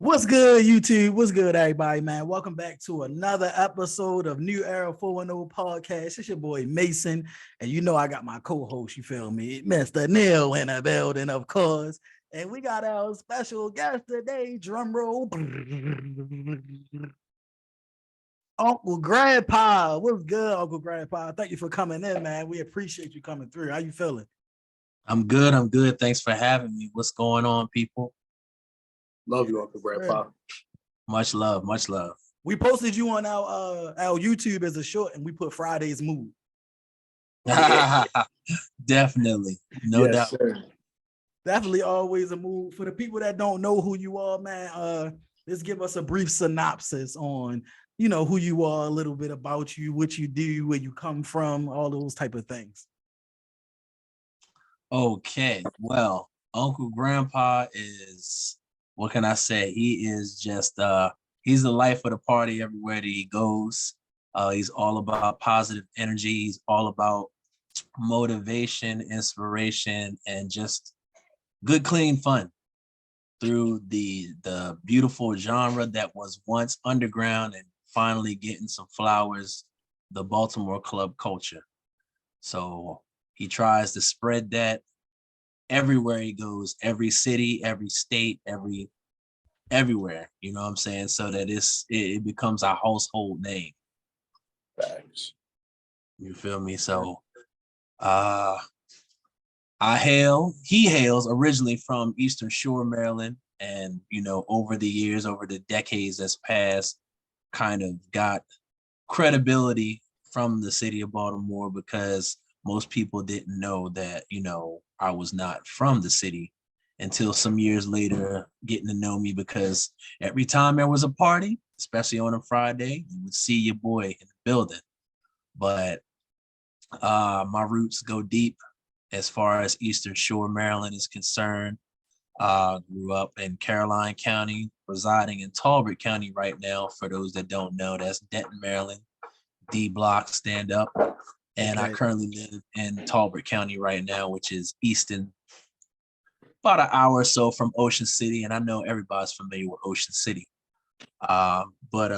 What's good, YouTube? What's good, everybody, man? Welcome back to another episode of New Era 410 Podcast. It's your boy Mason, and you know I got my co-host, you feel me, Mr. Neil in the building, of course. And we got our special guest today, drum roll. Uncle Grandpa. What's good, Uncle Grandpa? Thank you for coming in, man. We appreciate you coming through. How you feeling? I'm good. I'm good. Thanks for having me. What's going on, people? Love you, Uncle Grandpa. Much love. Much love. We posted you on our YouTube as a short, and we put Friday's mood. Definitely. No doubt. Sir. Definitely always a move. For the people that don't know who you are, man, let's give us a brief synopsis on, who you are, a little bit about you, what you do, where you come from, all those type of things. Okay. Well, Uncle Grandpa is, what can I say? He is just, he's the life of the party everywhere that he goes. He's all about positive energy. He's all about motivation, inspiration, and just good, clean fun through the beautiful genre that was once underground and finally getting some flowers, the Baltimore club culture. So he tries to spread that everywhere he goes, every city, every state, everywhere, you know what I'm saying? So that it becomes a household name. Thanks. You feel me? So he hails originally from Eastern Shore, Maryland, and over the years, over the decades that's passed, kind of got credibility from the city of Baltimore because most people didn't know that I was not from the city until some years later, getting to know me, because every time there was a party, especially on a Friday, you would see your boy in the building. But my roots go deep as far as Eastern Shore, Maryland is concerned. Grew up in Caroline County, residing in Talbot County right now. For those that don't know, that's Denton, Maryland, D Block, stand up. And okay. I currently live in Talbot County right now, which is Easton, about an hour or so from Ocean City. And I know everybody's familiar with Ocean City. But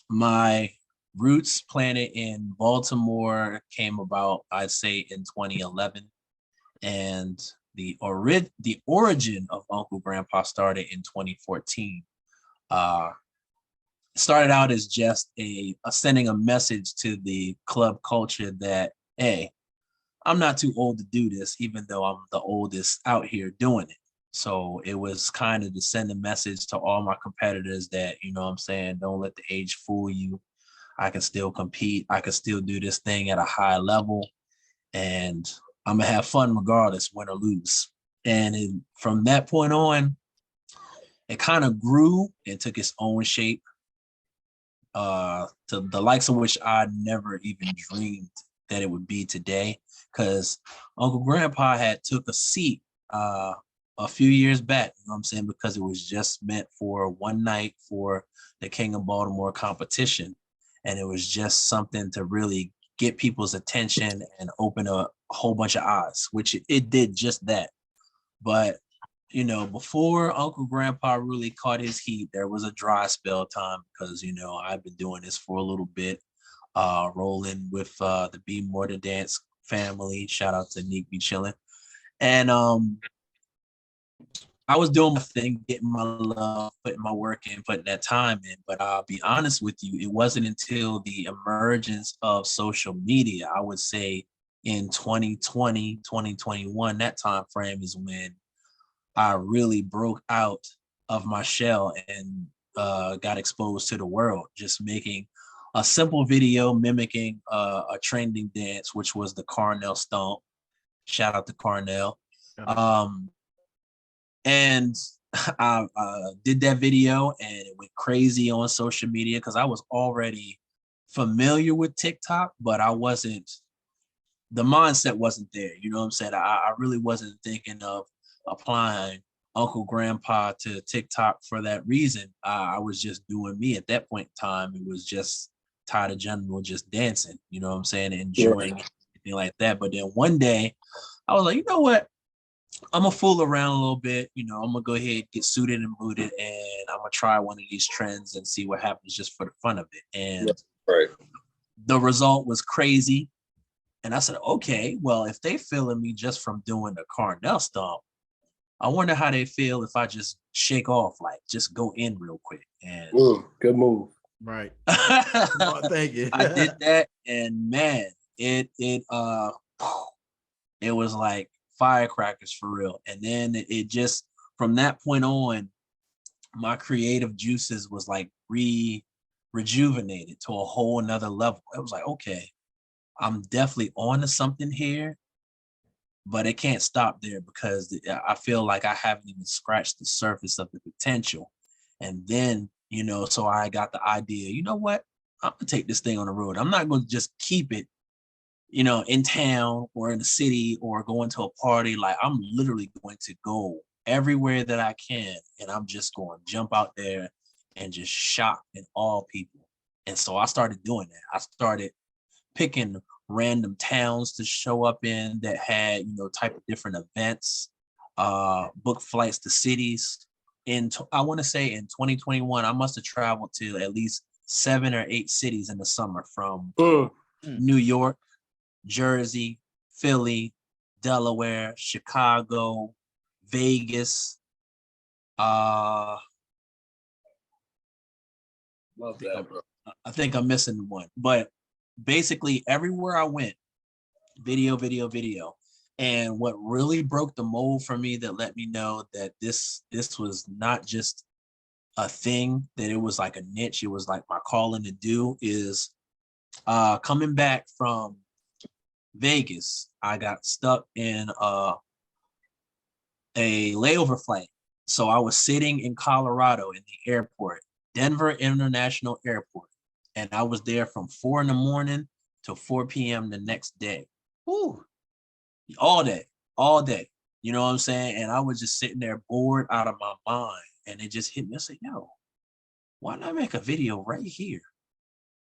my roots planted in Baltimore came about, I'd say, in 2011. And the origin of Uncle Grandpa started in 2014. Started out as just sending a message to the club culture that, hey, I'm not too old to do this, even though I'm the oldest out here doing it. So it was kind of to send a message to all my competitors that, what I'm saying, don't let the age fool you. I can still compete. I can still do this thing at a high level. And I'm going to have fun regardless, win or lose. And from that point on, it kind of grew and took its own shape to the likes of which I never even dreamed that it would be today. Because Uncle Grandpa had took a seat a few years back, you know what I'm saying, because it was just meant for one night for the King of Baltimore competition. And it was just something to really get people's attention and open a whole bunch of eyes, which it did just that. But, before Uncle Grandpa really caught his heat, there was a dry spell time because, I've been doing this for a little bit, rolling with the Be More Than Dance family. Shout out to Neek Be Chillin'. And I was doing my thing, getting my love, putting my work in, putting that time in. But I'll be honest with you, it wasn't until the emergence of social media, I would say in 2020, 2021, that time frame is when I really broke out of my shell and got exposed to the world, just making a simple video mimicking a trending dance, which was the Carnell Stomp. Shout out to Carnell. And I did that video and it went crazy on social media because I was already familiar with TikTok, but the mindset wasn't there. You know what I'm saying? I really wasn't thinking of applying Uncle Grandpa to TikTok for that reason. I was just doing me at that point in time. It was just tired of general, just dancing, you know what I'm saying? Enjoying it, anything like that. But then one day I was like, you know what? I'm gonna fool around a little bit. I'm gonna go ahead, get suited and booted, and and I'm gonna try one of these trends and see what happens just for the fun of it. And Right. the result was crazy. And I said, okay, well, if they feeling me just from doing the Carnell stomp, I wonder how they feel if I just shake off, like just go in real quick. And Good move. Right. I Thank you. did that, and man, it was like firecrackers for real. And then it just, from that point on, my creative juices was like rejuvenated to a whole nother level. It was like, okay, I'm definitely on to something here, but it can't stop there because I feel like I haven't even scratched the surface of the potential. And then, so I got the idea, you know what? I'm gonna take this thing on the road. I'm not gonna just keep it, in town or in the city or going to a party. Like, I'm literally going to go everywhere that I can, and I'm just going to jump out there and just shock and awe people. And so I started doing that. I started picking random towns to show up in that had, type of different events, book flights to cities. I want to say in 2021, I must have traveled to at least 7 or 8 cities in the summer, from New York, Jersey, Philly, Delaware, Chicago, Vegas. Love that, bro. I think I'm missing one, but basically everywhere I went, video. And what really broke the mold for me, that let me know that this was not just a thing, that it was like a niche, it was like my calling to do, is coming back from Vegas. I got stuck in a layover flight. So I was sitting in Colorado in the airport, Denver International Airport. And I was there from 4 a.m. to 4 p.m. the next day. Woo. All day. You know what I'm saying? And I was just sitting there bored out of my mind. And it just hit me. I said, yo, why not make a video right here?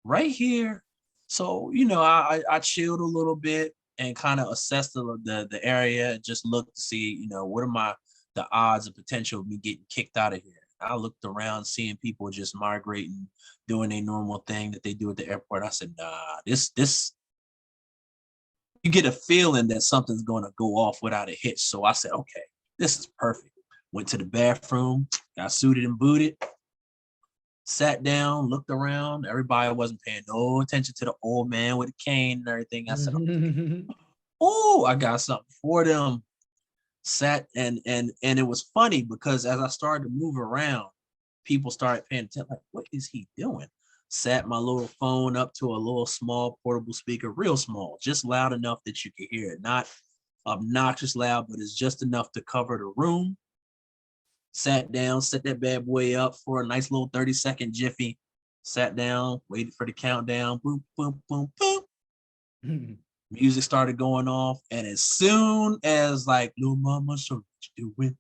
Right here. So, I chilled a little bit and kind of assessed the area, and just looked to see, what are the odds of potential of me getting kicked out of here. I looked around, seeing people just migrating, doing a normal thing that they do at the airport. I said, nah, this, you get a feeling that something's going to go off without a hitch. So I said, okay, this is perfect. Went to the bathroom, got suited and booted, sat down, looked around. Everybody wasn't paying no attention to the old man with a cane and everything. I said, okay, oh, I got something for them. Sat and it was funny because as I started to move around, people started paying attention, like, what is he doing? Sat my little phone up to a little small portable speaker, real small, just loud enough that you could hear it. Not obnoxious loud, but it's just enough to cover the room. Sat down, set that bad boy up for a nice little 30-second jiffy. Sat down, waited for the countdown. Boom, boom, boom, boom. Music started going off, and as soon as like, little mama, so what you doing?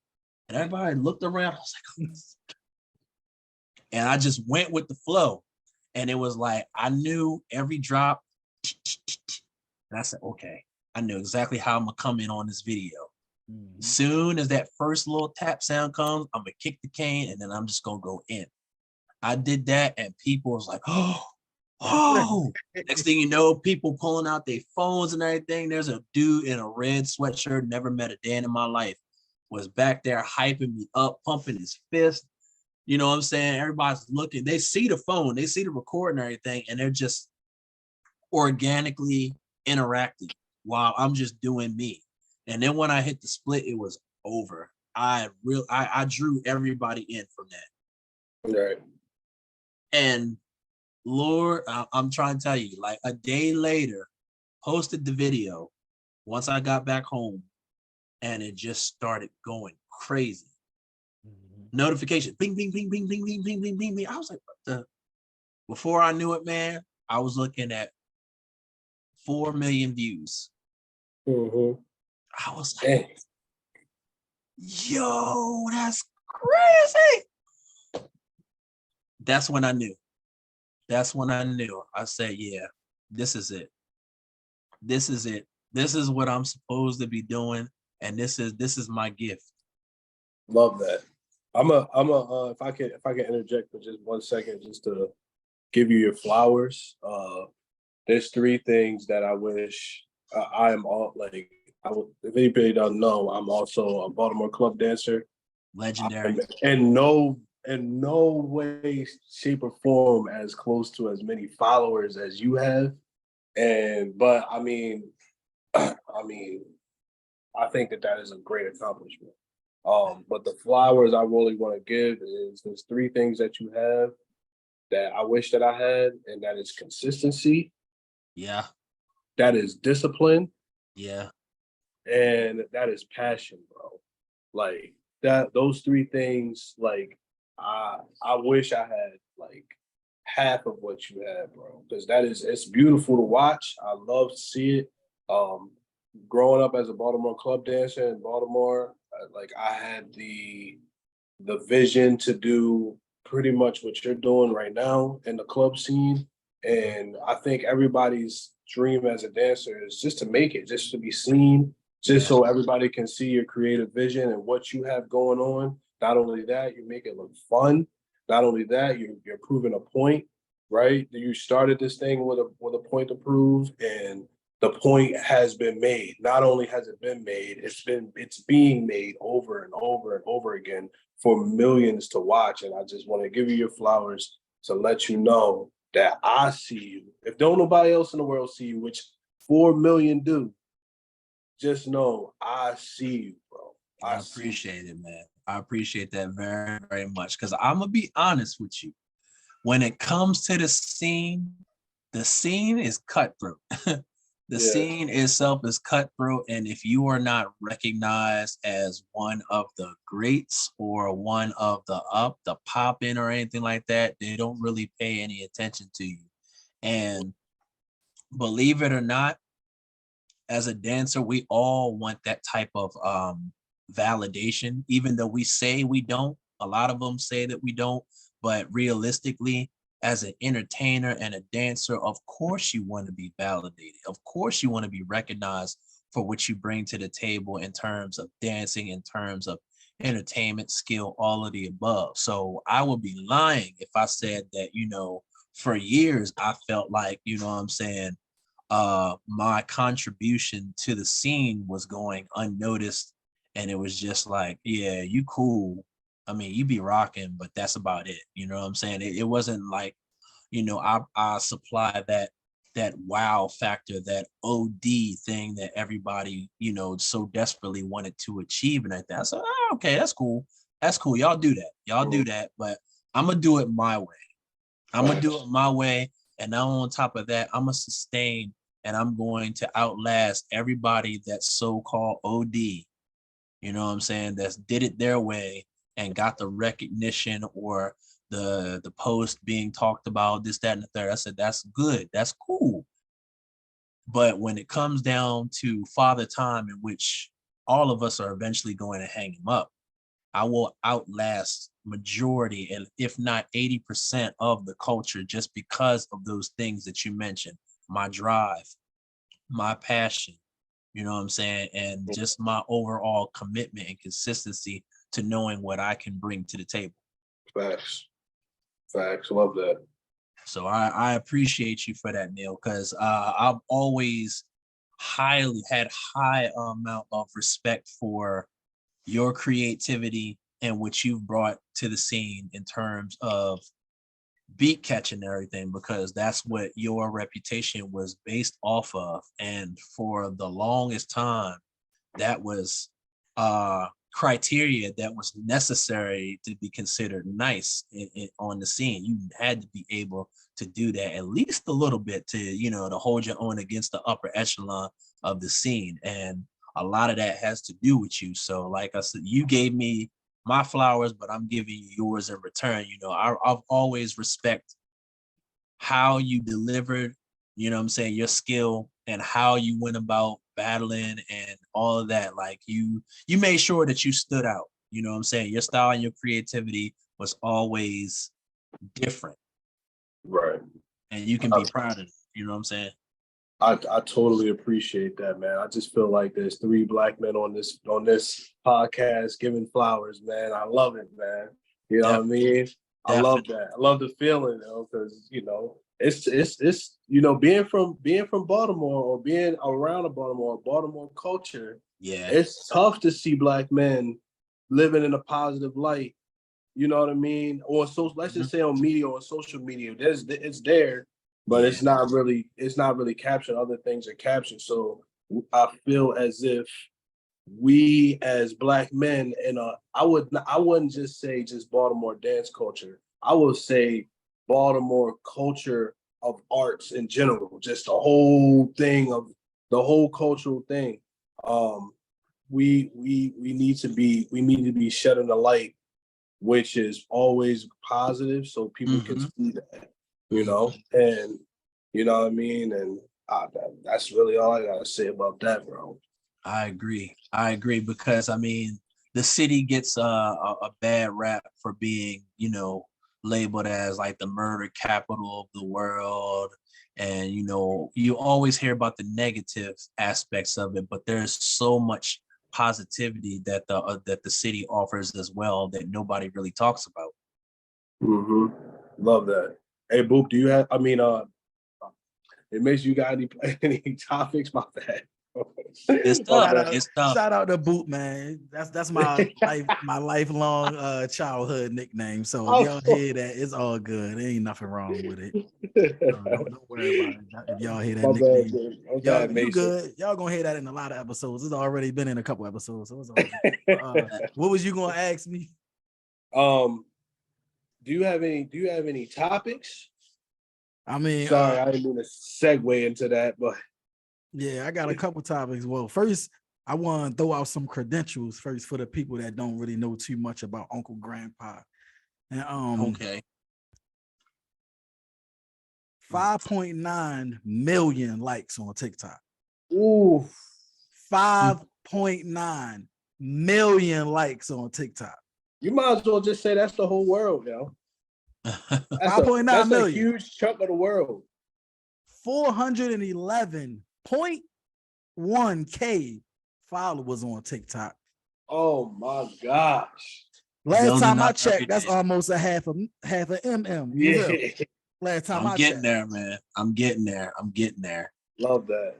And everybody looked around. I was like, oh. And I just went with the flow. And it was like, I knew every drop. And I said, okay, I knew exactly how I'm gonna come in on this video. Soon as that first little tap sound comes, I'm gonna kick the cane, and then I'm just gonna go in. I did that, and people was like, oh. Next thing you know, people pulling out their phones and everything. There's a dude in a red sweatshirt, never met a day in my life, was back there hyping me up, pumping his fist. You know what I'm saying? Everybody's looking. They see the phone, they see the recording and everything, and they're just organically interacting while I'm just doing me. And then when I hit the split, it was over. I drew everybody in from that. Right. And Lord, I'm trying to tell you, like a day later, posted the video once I got back home, and it just started going crazy. Notification, bing, bing, bing, bing, bing, bing, bing, bing, bing, bing. I was like, what the? Before I knew it, man, I was looking at 4 million views. I was like, yo, that's crazy. That's when I knew. I said, yeah, this is it. This is it. This is what I'm supposed to be doing. And this is my gift. Love that. if I can interject for just 1 second, just to give you your flowers. There's three things that I wish I am all like. If anybody doesn't know, I'm also a Baltimore club dancer. Legendary. In no way, shape, or form as close to as many followers as you have. But I mean, I think that is a great accomplishment. But the flowers I really want to give is there's three things that you have that I wish that I had, and that is consistency, Yeah. that is discipline, Yeah. and that is passion, bro. Like those three things, like I wish I had like half of what you had, bro. Because it's beautiful to watch. I love to see it. Growing up as a Baltimore club dancer in Baltimore, like I had the vision to do pretty much what you're doing right now in the club scene. And I think everybody's dream as a dancer is just to make it, just to be seen, just so everybody can see your creative vision and what you have going on. Not only that, you make it look fun. Not only that, you're proving a point, right? You started this thing with a point to prove, and the point has been made. Not only has it been made, it's being made over and over and over again for millions to watch. And I just want to give you your flowers to let you know that I see you. If don't nobody else in the world see you, which 4 million do, just know I see you, bro. I appreciate it, man. I appreciate that very, very much. Because I'm gonna be honest with you. When it comes to the scene is cutthroat. The scene itself is cutthroat, and if you are not recognized as one of the greats or one of the poppin' or anything like that, they don't really pay any attention to you. And believe it or not, as a dancer, we all want that type of validation, even though we say we don't. A lot of them say that we don't, but realistically, as an entertainer and a dancer, of course you want to be validated. Of course you want to be recognized for what you bring to the table in terms of dancing, in terms of entertainment, skill, all of the above. So I would be lying if I said that, for years I felt like, what I'm saying, my contribution to the scene was going unnoticed. And it was just like, yeah, you cool. I mean, you be rocking, but that's about it. You know what I'm saying? It wasn't like, I supply that wow factor, that OD thing that everybody, so desperately wanted to achieve. And like that. So, okay, that's cool. That's cool. Y'all do that. Y'all do that. But I'm going to do it my way. I'm going to do it my way. And now on top of that, I'm going to sustain and I'm going to outlast everybody that's so-called OD. You know what I'm saying? That's did it their way and got the recognition or the post being talked about, this, that, and the third. I said, that's good. That's cool. But when it comes down to Father Time, in which all of us are eventually going to hang him up, I will outlast majority, and if not 80% of the culture, just because of those things that you mentioned. My drive, my passion, you know what I'm saying? And just my overall commitment and consistency to knowing what I can bring to the table. Facts. Love that. So I appreciate you for that, Neil, because I've always had high amount of respect for your creativity and what you've brought to the scene in terms of beat catching and everything, because that's what your reputation was based off of. And for the longest time, that was criteria that was necessary to be considered nice on the scene. You had to be able to do that at least a little bit to, to hold your own against the upper echelon of the scene. And a lot of that has to do with you. So like I said, you gave me my flowers, but I'm giving you yours in return. I've always respect how you delivered, what I'm saying, your skill and how you went about battling and all of that. Like you made sure that you stood out. You know what I'm saying? Your style and your creativity was always different. Right. And you can be proud of it. You know what I'm saying? I totally appreciate that, man. I just feel like there's three black men on this podcast giving flowers, man. I love it, man. You know what I mean? I love that. I love the feeling, because it's being from Baltimore or being around a Baltimore culture. Yeah, it's tough to see black men living in a positive light. You know what I mean? Or so let's just say on media or social media, it's there, but it's not really captured. Other things are captured. So I feel as if we as black men I wouldn't just say just Baltimore dance culture. I would say Baltimore culture of arts in general, just the whole thing of the whole cultural thing. We need to be shedding the light, which is always positive, so people can see that, and you know what I mean. And that's really all I gotta say about that, bro. I agree because I mean the city gets a bad rap for being, labeled as like the murder capital of the world. And, you always hear about the negative aspects of it, but there's so much positivity that the city offers as well that nobody really talks about. Love that. Hey, Boop, do you have, it makes you got any topics? My bad. It's tough. Shout out to Boot, man. That's my lifelong childhood nickname. So if y'all hear that, it's all good. There ain't nothing wrong with it. Don't worry about it. If y'all hear that nickname, you good. Y'all gonna hear that in a lot of episodes. It's already been in a couple episodes. So it's all good. What was you gonna ask me? Do you have any topics? I mean, sorry, I didn't mean to segue into that, but yeah, I got a couple topics. Well, first, I want to throw out some credentials first for the people that don't really know too much about Uncle Grandpa. And okay. 5.9 million likes on TikTok. Ooh. 5.9 million likes on TikTok. You might as well just say that's the whole world, yo. 5.9 million. That's a huge chunk of the world. 411.1K followers on TikTok. Oh my gosh. Last time I checked, that's almost a half a MM. Yeah. Last time I'm getting there, man. I'm getting there. Love that.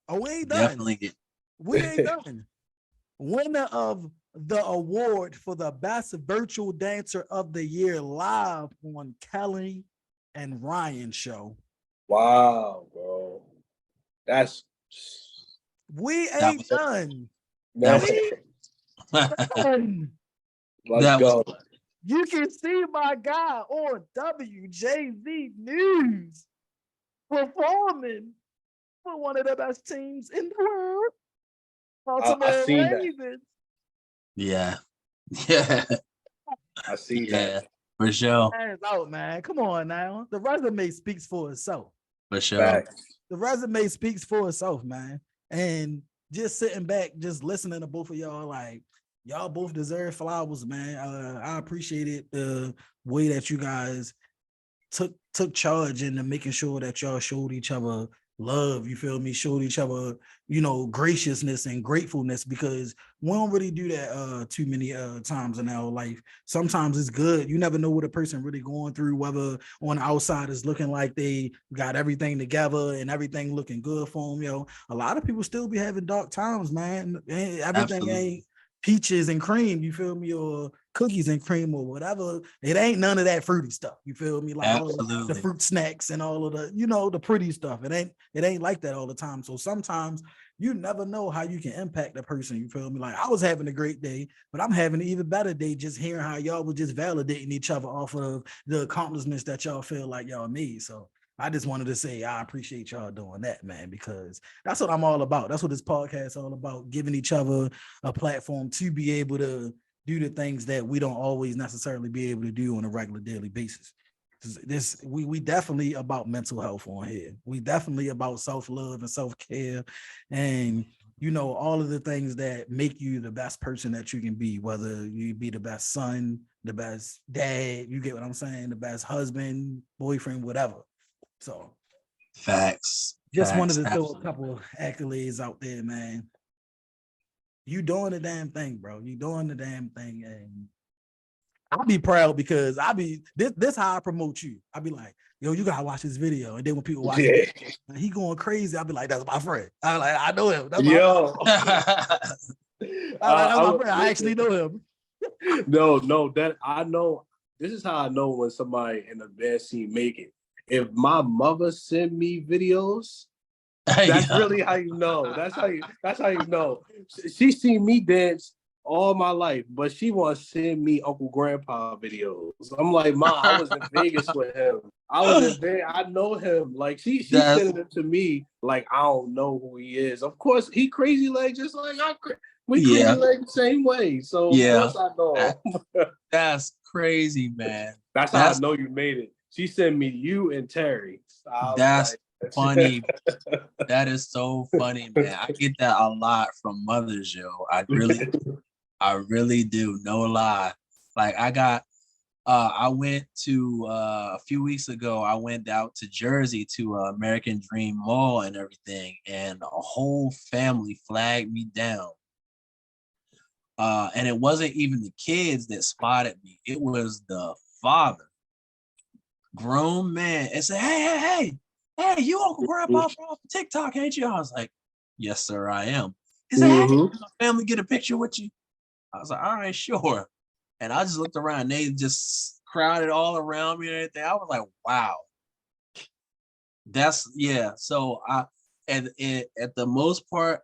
Oh, we ain't done. Definitely. We ain't done. Winner of the award for the best virtual dancer of the year live on Kelly and Ryan show. Wow, bro. We ain't done. Let's go. You can see my guy on WJZ News performing for one of the best teams in the world. I seen that. Yeah. I see that. For sure. Hands out, man. Come on now. The resume speaks for itself. For sure. Facts. The resume speaks for itself, man. And just sitting back, just listening to both of y'all, like, y'all both deserve flowers, man. I appreciated the way that you guys took charge into making sure that y'all showed each other love, you feel me, showed each other, graciousness and gratefulness, because we don't really do that too many times in our life. Sometimes it's good. You never know what a person really going through, whether on the outside is looking like they got everything together and everything looking good for them. A lot of people still be having dark times, man. Everything Absolutely. Ain't peaches and cream, you feel me, or cookies and cream or whatever. It ain't none of that fruity stuff, you feel me, like all the fruit snacks and all of the the pretty stuff. It ain't like that all the time. So sometimes you never know how you can impact a person, you feel me. Like, I was having a great day, but I'm having an even better day just hearing how y'all was just validating each other off of the accomplishments that y'all feel like y'all made. So I just wanted to say I appreciate y'all doing that, man, because that's what I'm all about. That's what this podcast is all about, giving each other a platform to be able to do the things that we don't always necessarily be able to do on a regular daily basis. We definitely about mental health on here. We definitely about self-love and self-care, and all of the things that make you the best person that you can be, whether you be the best son, the best dad, you get what I'm saying, the best husband, boyfriend, whatever. So Facts. Just wanted Facts, to throw a absolutely. couple of accolades out there, man. You doing the damn thing, bro. You doing the damn thing, and I'll be proud because this how I promote you. I'll be like, yo, you gotta watch this video. And then when people watch it, he going crazy. I'll be like, that's my friend. I know him. That's my Yo. friend. That's my friend. I actually know him. No, that I know. This is how I know when somebody in the band scene make it. If my mother send me videos, that's really how you know. That's how you know. She seen me dance all my life, but she wants to send me Uncle Grandpa videos. I'm like, Mom, I was in Vegas with him. I was in Vegas. I know him. Like she's sending them to me like I don't know who he is. Of course, he crazy like just like we crazy like the same way. So of course I know him. That's crazy, man. That's how I know you made it. She sent me you and Terry. That's funny. That is so funny, man. I get that a lot from mothers, yo. I really do. No lie. Like I went to a few weeks ago, I went out to Jersey to American Dream Mall and everything, and a whole family flagged me down. And it wasn't even the kids that spotted me. It was the father, grown man, and said, hey, you Uncle Grandpa from TikTok, ain't you? I was like, yes, sir, I am. He said, hey, can my family get a picture with you? I was like, all right, sure. And I just looked around and they just crowded all around me and everything. I was like, wow. So at the most part,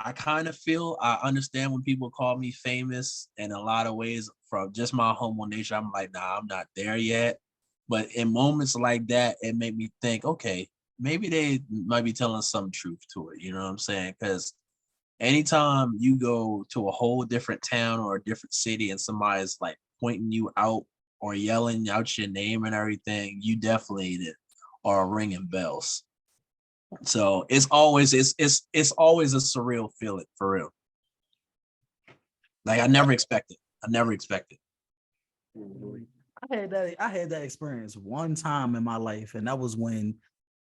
I kind of feel I understand when people call me famous in a lot of ways from just my humble nature. I'm like, nah, I'm not there yet. But in moments like that, it made me think, okay, maybe they might be telling some truth to it. You know what I'm saying? Because anytime you go to a whole different town or a different city and somebody's like pointing you out or yelling out your name and everything, you definitely are ringing bells. So it's always a surreal feeling for real. Like I never expected. I had that experience one time in my life, and that was when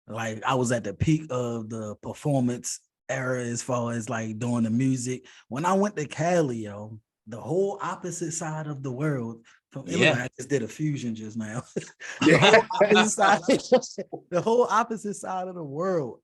like I was at the peak of the performance era as far as like doing the music. When I went to Cali, yo, the whole opposite side of the world. It looked like I just did a fusion just now. The whole opposite side of the world.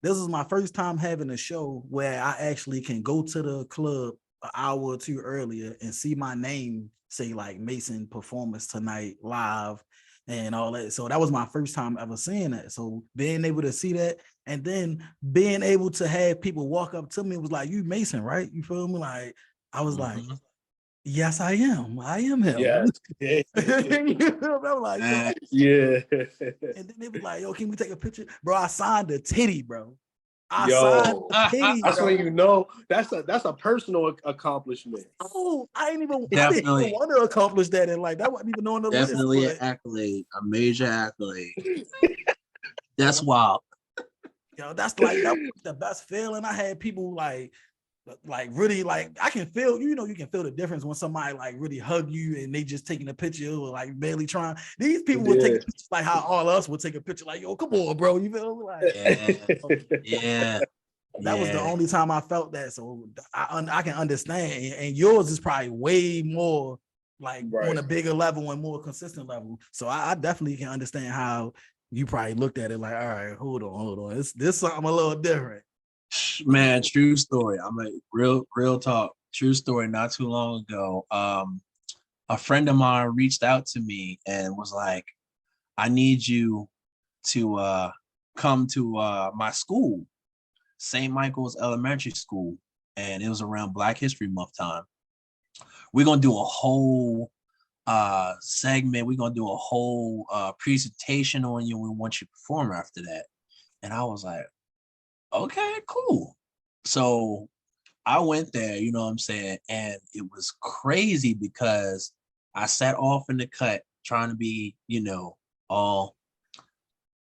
This is my first time having a show where I actually can go to the club an hour or two earlier and see my name say like Mason performance tonight live and all that. So that was my first time ever seeing that. So being able to see that and then being able to have people walk up to me was like, you Mason, right? You feel me? Like I was like, yes, I am. I am him. Yeah. I'm like, yeah. And then they was like, yo, can we take a picture? Bro, I signed a titty, bro. Signed a titty. That's when you know that's a personal accomplishment. Oh, I didn't even want to accomplish that. And like that wasn't even on the list. Definitely an accolade, a major accolade. That's wild. Yo, that was the best feeling. I had people like really like I can feel, you can feel the difference when somebody like really hug you and they just taking a picture or like barely trying. These people would take pictures like how all us would take a picture like, yo, come on, bro. You feel me? Like that was the only time I felt that. So I can understand. And yours is probably way more like on a bigger level and more consistent level. So I definitely can understand how you probably looked at it like, all right, hold on. This something a little different. Man, true story. I'm a real talk. True story. Not too long ago, a friend of mine reached out to me and was like, I need you to come to my school, St. Michael's Elementary School. And it was around Black History Month time. We're going to do a whole segment. We're going to do a whole presentation on you. We want you to perform after that. And I was like, okay, cool. So I went there, you know what I'm saying? And it was crazy because I sat off in the cut trying to be, all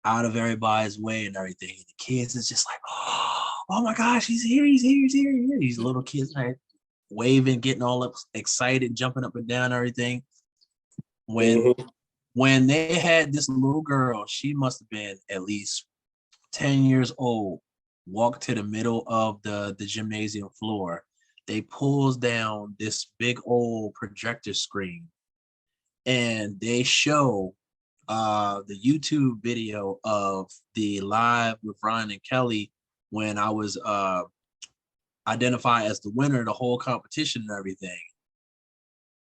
out of everybody's way and everything. And the kids is just like, oh my gosh, he's here. These little kids are waving, getting all up excited, jumping up and down and everything. When when they had this little girl, she must have been at least 10 years old, walk to the middle of the gymnasium floor. They pulls down this big old projector screen and they show the YouTube video of the live with Ryan and Kelly when I was identified as the winner of the whole competition and everything.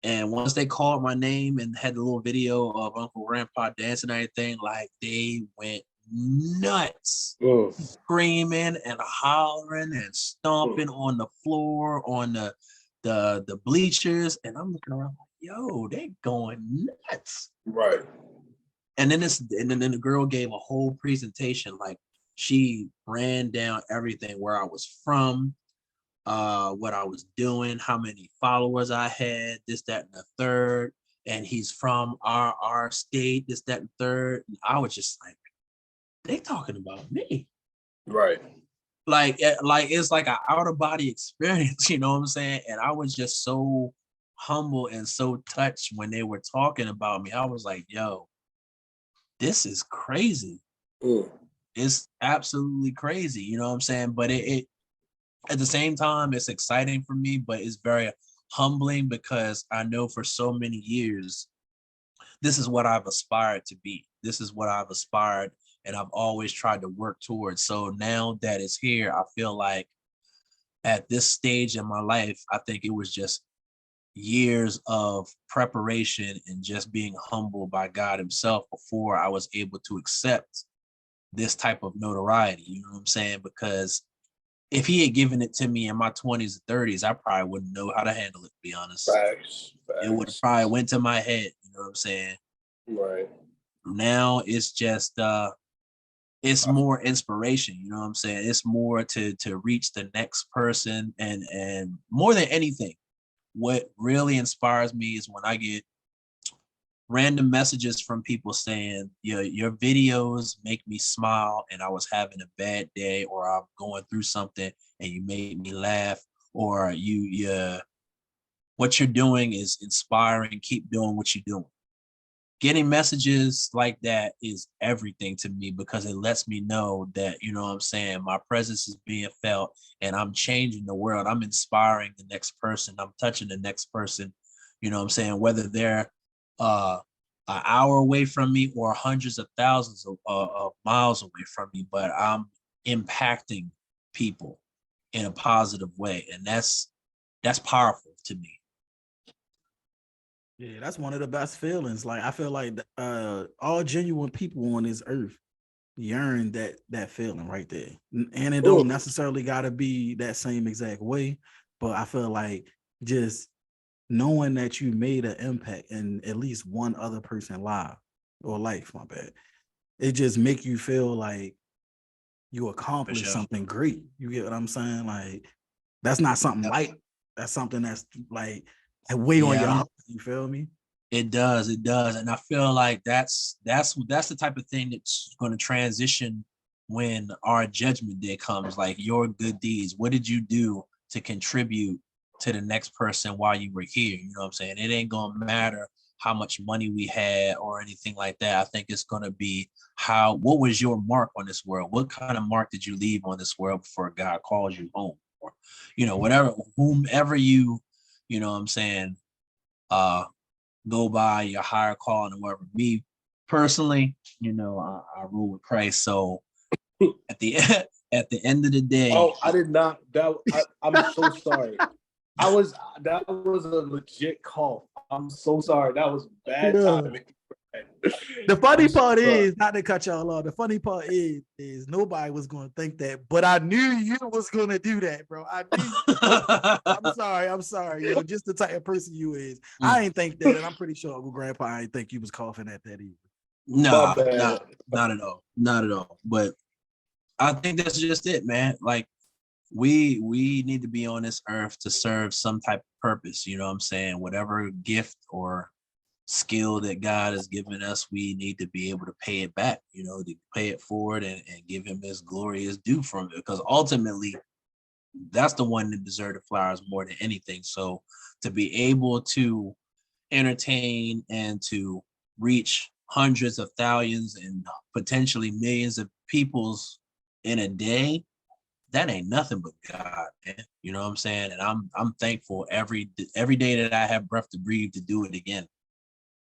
And once they called my name and had the little video of Uncle Grandpa dancing and everything, like they went nuts, screaming and hollering and stomping on the floor, on the bleachers. And I'm looking around like, yo, they going nuts. Right. And then the girl gave a whole presentation, like she ran down everything, where I was from, what I was doing, how many followers I had, this, that, and the third. And he's from our state, this, that, and third. And I was just like, they talking about me. Right. Like it's like an out of body experience, you know what I'm saying? And I was just so humble and so touched when they were talking about me. I was like, yo, this is crazy. It's absolutely crazy, you know what I'm saying? But it at the same time, it's exciting for me, but it's very humbling because I know for so many years, this is what I've aspired to be. This is what I've aspired and I've always tried to work towards. So now that it's here, I feel like at this stage in my life, I think it was just years of preparation and just being humbled by God himself before I was able to accept this type of notoriety. You know what I'm saying? Because if he had given it to me in my 20s and 30s, I probably wouldn't know how to handle it, to be honest. Facts. It would have probably went to my head, you know what I'm saying? Right. Now it's just it's more inspiration, you know what I'm saying? It's more to reach the next person, and more than anything, what really inspires me is when I get random messages from people saying, your videos make me smile and I was having a bad day, or I'm going through something and you made me laugh, or what you're doing is inspiring, keep doing what you're doing. Getting messages like that is everything to me because it lets me know that, you know what I'm saying, my presence is being felt and I'm changing the world. I'm inspiring the next person. I'm touching the next person, you know what I'm saying, whether they're an hour away from me or hundreds of thousands of miles away from me, but I'm impacting people in a positive way. And that's powerful to me. Yeah, that's one of the best feelings. Like I feel like all genuine people on this earth yearn that feeling right there. And it don't necessarily gotta be that same exact way, but I feel like just knowing that you made an impact in at least one other person's life, my bad. It just make you feel like you accomplished something great. You get what I'm saying? Like that's not something light. That's something that's like way on your heart. You feel me? It does, and I feel like that's the type of thing that's going to transition when our judgment day comes. Like your good deeds, what did you do to contribute to the next person while you were here? You know what I'm saying? It ain't gonna matter how much money we had or anything like that. I think it's gonna be what was your mark on this world? What kind of mark did you leave on this world before God calls you home? Or, whatever, whomever you know what I'm saying, go by your higher calling or whatever. Me personally, I rule with Christ. So at the end of the day. Oh, I did not. I'm so sorry. That was a legit cough. I'm so sorry. That was bad timing. The funny part is, not to cut y'all off, the funny part is nobody was going to think that, but I knew you was going to do that, bro. I knew. I'm sorry, yo. Just the type of person you is. I ain't think that, and I'm pretty sure Uncle Grandpa, I ain't think you was coughing at that either. No, not at all. Not at all. But I think that's just it, man. Like, we need to be on this earth to serve some type of purpose, you know what I'm saying? Whatever gift or skill that God has given us, we need to be able to pay it back, to pay it forward and give him his glorious due from it, because ultimately that's the one that deserves the flowers more than anything. So to be able to entertain and to reach hundreds of thousands and potentially millions of peoples in a day, that ain't nothing but God, man. You know what I'm saying? And I'm thankful every day that I have breath to breathe to do it again.